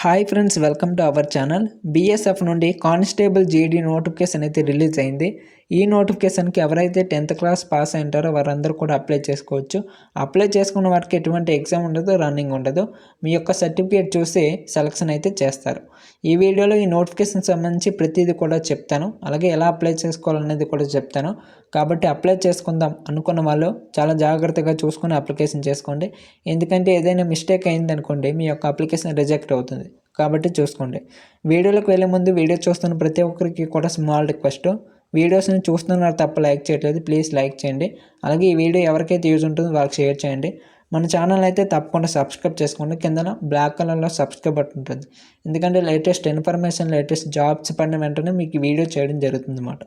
Hi friends, welcome to our channel. BSF నుండి constable జీడీ notification అయితే రిలీజ్ అయింది. ఈ నోటిఫికేషన్కి ఎవరైతే 10th క్లాస్ పాస్ అయింటారో వారందరూ కూడా అప్లై చేసుకోవచ్చు. అప్లై చేసుకున్న వారికి ఎటువంటి ఎగ్జామ్ ఉండదు, రన్నింగ్ ఉండదు. మీ యొక్క సర్టిఫికేట్ చూసి సెలక్షన్ అయితే చేస్తారు. ఈ వీడియోలో ఈ నోటిఫికేషన్ సంబంధించి ప్రతిదీ కూడా చెప్తాను. అలాగే ఎలా అప్లై చేసుకోవాలనేది కూడా చెప్తాను. కాబట్టి అప్లై చేసుకుందాం అనుకున్న వాళ్ళు చాలా జాగ్రత్తగా చూసుకుని అప్లికేషన్ చేసుకోండి. ఎందుకంటే ఏదైనా మిస్టేక్ అయిందనుకోండి మీ యొక్క అప్లికేషన్ రిజెక్ట్ అవుతుంది. కాబట్టి చూసుకోండి. వీడియోలోకి వెళ్ళే ముందు వీడియో చూస్తున్న ప్రతి ఒక్కరికి కూడా స్మాల్ రిక్వెస్ట్, వీడియోస్ని చూస్తున్నారు తప్ప లైక్ చేయట్లేదు, ప్లీజ్ లైక్ చేయండి. అలాగే ఈ వీడియో ఎవరికైతే యూజ్ ఉంటుందో వాళ్ళకి షేర్ చేయండి. మన ఛానల్ అయితే తప్పకుండా సబ్స్క్రైబ్ చేసుకోండి. కింద బ్లాక్ కలర్లో సబ్స్క్రైబ్ బటన్ ఉంటుంది. ఎందుకంటే లేటెస్ట్ ఇన్ఫర్మేషన్, లేటెస్ట్ జాబ్స్ పడిన వెంటనే మీకు వీడియో చేయడం జరుగుతుంది అన్నమాట.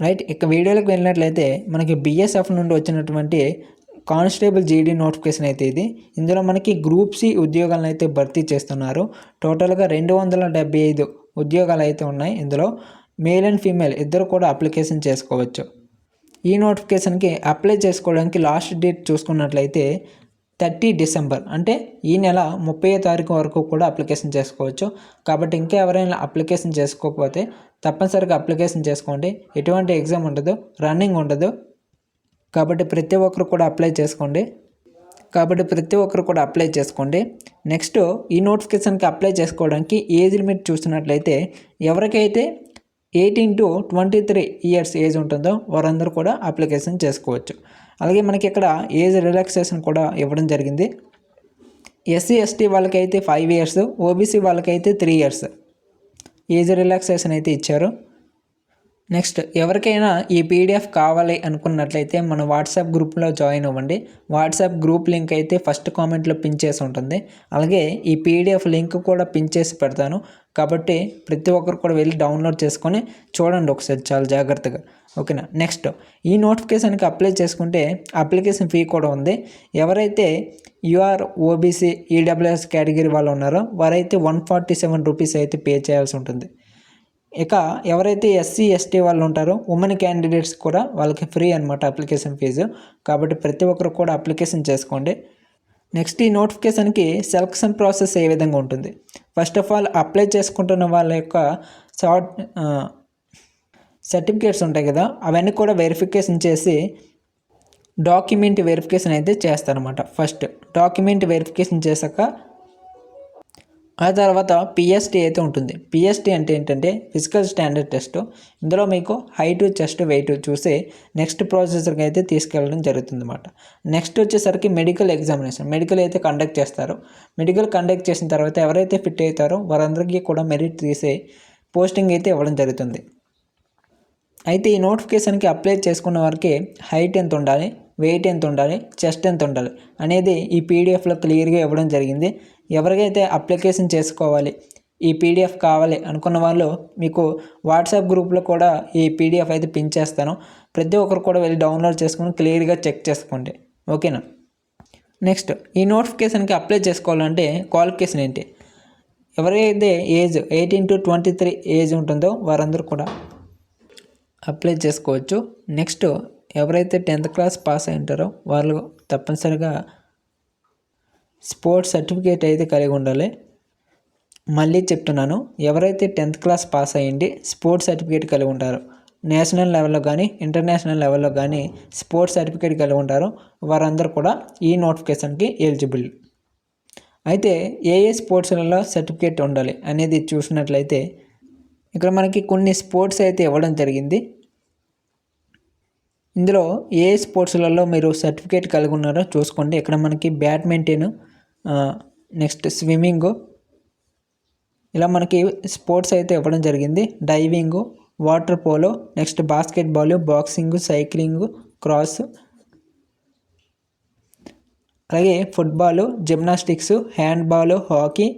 రైట్, ఇక వీడియోలోకి వెళ్ళినట్లయితే మనకి బీఎస్ఎఫ్ నుండి వచ్చినటువంటి కానిస్టేబుల్ జీడీ నోటిఫికేషన్ అయితే ఇది. ఇందులో మనకి గ్రూప్ సి ఉద్యోగాలను అయితే భర్తీ చేస్తున్నారు. టోటల్గా 275 ఉద్యోగాలు అయితే ఉన్నాయి. ఇందులో మేల్ అండ్ ఫీమేల్ ఇద్దరు కూడా అప్లికేషన్ చేసుకోవచ్చు. ఈ నోటిఫికేషన్కి అప్లై చేసుకోవడానికి లాస్ట్ డేట్ చూసుకున్నట్లయితే 30 డిసెంబర్, అంటే ఈ నెల 30వ తారీఖు వరకు కూడా అప్లికేషన్ చేసుకోవచ్చు. కాబట్టి ఇంకా ఎవరైనా అప్లికేషన్ చేసుకోకపోతే తప్పనిసరిగా అప్లికేషన్ చేసుకోండి. ఎటువంటి ఎగ్జామ్ ఉండదు, రన్నింగ్ ఉండదు. కాబట్టి ప్రతి ఒక్కరు కూడా అప్లై చేసుకోండి. నెక్స్ట్, ఈ నోటిఫికేషన్కి అప్లై చేసుకోవడానికి ఏజ్ లిమిట్ చూసినట్లయితే ఎవరికైతే 18 to 23 ఇయర్స్ ఏజ్ ఉంటుందో వారందరూ కూడా అప్లికేషన్ చేసుకోవచ్చు. అలాగే మనకి ఇక్కడ ఏజ్ రిలాక్సేషన్ కూడా ఇవ్వడం జరిగింది. ఎస్సీ ఎస్టీ వాళ్ళకైతే 5 ఇయర్స్, ఓబీసీ వాళ్ళకైతే 3 ఇయర్స్ ఏజ్ రిలాక్సేషన్ అయితే ఇచ్చారు. నెక్స్ట్, ఎవరికైనా ఈ పీడిఎఫ్ కావాలి అనుకున్నట్లయితే మన వాట్సాప్ గ్రూప్లో జాయిన్ అవ్వండి. వాట్సాప్ గ్రూప్ లింక్ అయితే ఫస్ట్ కామెంట్లో పిన్ చేసి ఉంటుంది. అలాగే ఈ పీడిఎఫ్ లింక్ కూడా పిన్ చేసి పెడతాను. కాబట్టి ప్రతి ఒక్కరు కూడా వెళ్ళి డౌన్లోడ్ చేసుకొని చూడండి ఒకసారి చాలా జాగ్రత్తగా. ఓకేనా. నెక్స్ట్, ఈ నోటిఫికేషన్కి అప్లై చేసుకుంటే అప్లికేషన్ ఫీ కూడా ఉంది. ఎవరైతే యూఆర్ ఓబీసీ ఈడబ్ల్యూఎస్ కేటగిరీ వాళ్ళు ఉన్నారో వారైతే 147 రూపీస్ అయితే పే చేయాల్సి ఉంటుంది. ఇక ఎవరైతే ఎస్సీ ఎస్టీ వాళ్ళు ఉంటారో ఉమెన్ క్యాండిడేట్స్ కూడా వాళ్ళకి ఫ్రీ అనమాట అప్లికేషన్ ఫీజు. కాబట్టి ప్రతి ఒక్కరు కూడా అప్లికేషన్ చేసుకోండి. నెక్స్ట్, ఈ నోటిఫికేషన్కి సెలక్షన్ ప్రాసెస్ ఏ విధంగా ఉంటుంది. ఫస్ట్ ఆఫ్ ఆల్ అప్లై చేసుకుంటున్న వాళ్ళ యొక్క సర్టిఫికేట్స్ ఉంటాయి కదా, అవన్నీ కూడా వెరిఫికేషన్ చేసి డాక్యుమెంట్ వెరిఫికేషన్ అయితే చేస్తారన్నమాట. ఫస్ట్ డాక్యుమెంట్ వెరిఫికేషన్ చేశాక ఆ తర్వాత పిఎస్టీ అయితే ఉంటుంది. పిఎస్టీ అంటే ఏంటంటే ఫిజికల్ స్టాండర్డ్ టెస్ట్. ఇందులో మీకు హైట్, చెస్ట్, వెయిట్ చూసి నెక్స్ట్ ప్రాసెసర్కి అయితే తీసుకెళ్ళడం జరుగుతుంది అన్నమాట. నెక్స్ట్ వచ్చేసరికి మెడికల్ ఎగ్జామినేషన్, మెడికల్ అయితే కండక్ట్ చేస్తారు. మెడికల్ కండక్ట్ చేసిన తర్వాత ఎవరైతే ఫిట్ అవుతారో వారందరికీ కూడా మెరిట్ తీసే పోస్టింగ్ అయితే ఇవ్వడం జరుగుతుంది. అయితే ఈ నోటిఫికేషన్కి అప్లై చేసుకున్న వారికి హైట్ ఎంత ఉండాలి, వెయిట్ ఎంత ఉండాలి, చెస్ట్ ఎంత ఉండాలి అనేది ఈ పీడిఎఫ్లో క్లియర్గా ఇవ్వడం జరిగింది. ఎవరికైతే అప్లికేషన్ చేసుకోవాలి, ఈ పీడిఎఫ్ కావాలి అనుకున్న వాళ్ళు మీకు వాట్సాప్ గ్రూప్లో కూడా ఈ పీడిఎఫ్ అయితే పిన్ చేస్తాను. ప్రతి ఒక్కరు కూడా వెళ్ళి డౌన్లోడ్ చేసుకుని క్లియర్గా చెక్ చేసుకోండి. ఓకేనా. నెక్స్ట్, ఈ నోటిఫికేషన్కి అప్లై చేసుకోవాలంటే క్వాలిఫికేషన్ ఏంటి. ఎవరైతే ఏజ్ 18 to 23 ఏజ్ ఉంటుందో వారందరూ కూడా అప్లై చేసుకోవచ్చు. నెక్స్ట్, ఎవరైతే 10th క్లాస్ పాస్ అయి ఉంటారో వాళ్ళు తప్పనిసరిగా స్పోర్ట్స్ సర్టిఫికేట్ అయితే కలిగి ఉండాలి. మళ్ళీ చెప్తున్నాను, ఎవరైతే 10th క్లాస్ పాస్ అయ్యింది స్పోర్ట్స్ సర్టిఫికేట్ కలిగి ఉంటారో, నేషనల్ లెవెల్లో కానీ ఇంటర్నేషనల్ లెవెల్లో కానీ స్పోర్ట్స్ సర్టిఫికేట్ కలిగి ఉంటారో వారందరూ కూడా ఈ నోటిఫికేషన్కి ఎలిజిబుల్. అయితే ఏ స్పోర్ట్స్లలో సర్టిఫికేట్ ఉండాలి అనేది చూసినట్లయితే ఇక్కడ మనకి కొన్ని స్పోర్ట్స్ అయితే ఇవ్వడం జరిగింది. ఇందులో ఏ స్పోర్ట్స్లలో మీరు సర్టిఫికేట్ కలిగి ఉన్నారో చూసుకోండి. ఇక్కడ మనకి బ్యాడ్మింటన్, నెక్స్ట్ స్విమ్మింగు, ఇలా మనకి స్పోర్ట్స్ అయితే ఇవ్వడం జరిగింది. Diving, water polo, next basketball, boxing, cycling, cross, అలాగే football, gymnastics, handball, hockey,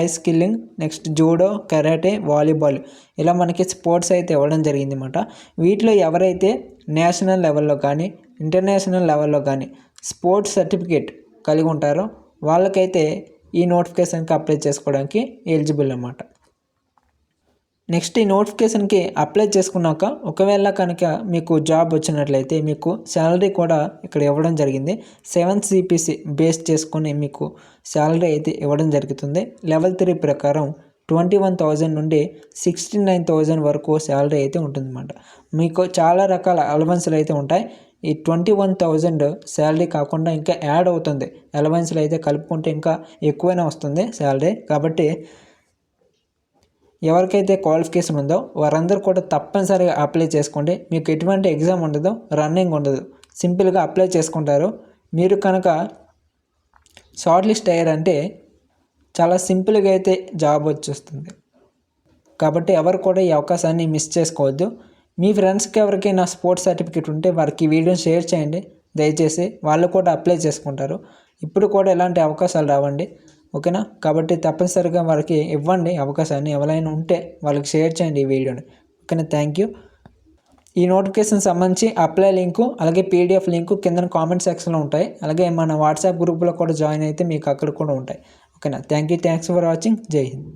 ice skiing, next judo, karate, volleyball, ఇలా మనకి స్పోర్ట్స్ అయితే ఇవ్వడం జరిగింది అన్నమాట. వీటిలో ఎవరైతే నేషనల్ లెవెల్లో కానీ ఇంటర్నేషనల్ లెవెల్లో కానీ స్పోర్ట్స్ సర్టిఫికేట్ కలిగి ఉంటారో వాళ్ళకైతే ఈ నోటిఫికేషన్కి అప్లై చేసుకోవడానికి ఎలిజిబుల్ అన్నమాట. నెక్స్ట్ ఈ నోటిఫికేషన్కి అప్లై చేసుకున్నాక ఒకవేళ కనుక మీకు జాబ్ వచ్చినట్లయితే మీకు శాలరీ కూడా ఇక్కడ ఇవ్వడం జరిగింది. 7 CPC బేస్ చేసుకొని మీకు శాలరీ అయితే ఇవ్వడం జరుగుతుంది. లెవెల్ 3 ప్రకారం 21,000 నుండి 69,000 వరకు శాలరీ అయితే ఉంటుందన్నమాట. మీకు చాలా రకాల అలవెన్స్లు అయితే ఉంటాయి. ఈ 21,000 శాలరీ కాకుండా ఇంకా యాడ్ అవుతుంది. అలవెన్స్లు అయితే కలుపుకుంటే ఇంకా ఎక్కువైనా వస్తుంది శాలరీ. కాబట్టి ఎవరికైతే క్వాలిఫికేషన్ ఉందో వారందరూ కూడా తప్పనిసరిగా అప్లై చేసుకోండి. మీకు ఎటువంటి ఎగ్జామ్ ఉండదు, రన్నింగ్ ఉండదు, సింపుల్గా అప్లై చేసుకుంటారు. మీరు కనుక షార్ట్ లిస్ట్ అయ్యారంటే చాలా సింపుల్గా అయితే జాబ్ వచ్చేస్తుంది. కాబట్టి ఎవరు కూడా ఈ అవకాశాన్ని మిస్ చేసుకోవద్దు. మీ ఫ్రెండ్స్కి ఎవరికైనా స్పోర్ట్స్ సర్టిఫికేట్ ఉంటే వారికి ఈ వీడియోని షేర్ చేయండి దయచేసి. వాళ్ళు కూడా అప్లై చేసుకుంటారు. ఇప్పుడు కూడా ఎలాంటి అవకాశాలు రావండి, ఓకేనా? కాబట్టి తప్పనిసరిగా వారికి ఇవ్వండి అవకాశాన్ని. ఎవరైనా ఉంటే వాళ్ళకి షేర్ చేయండి ఈ వీడియోని, ఓకేనా? Thank you. ఈ నోటిఫికేషన్ సంబంధించి అప్లై లింకు అలాగే PDF లింకు కింద కామెంట్ సెక్షన్లో ఉంటాయి. అలాగే మన వాట్సాప్ గ్రూప్లో కూడా జాయిన్ అయితే మీకు అక్కడ కూడా ఉంటాయి, ఓకేనా? Thanks for watching. జై హింద్.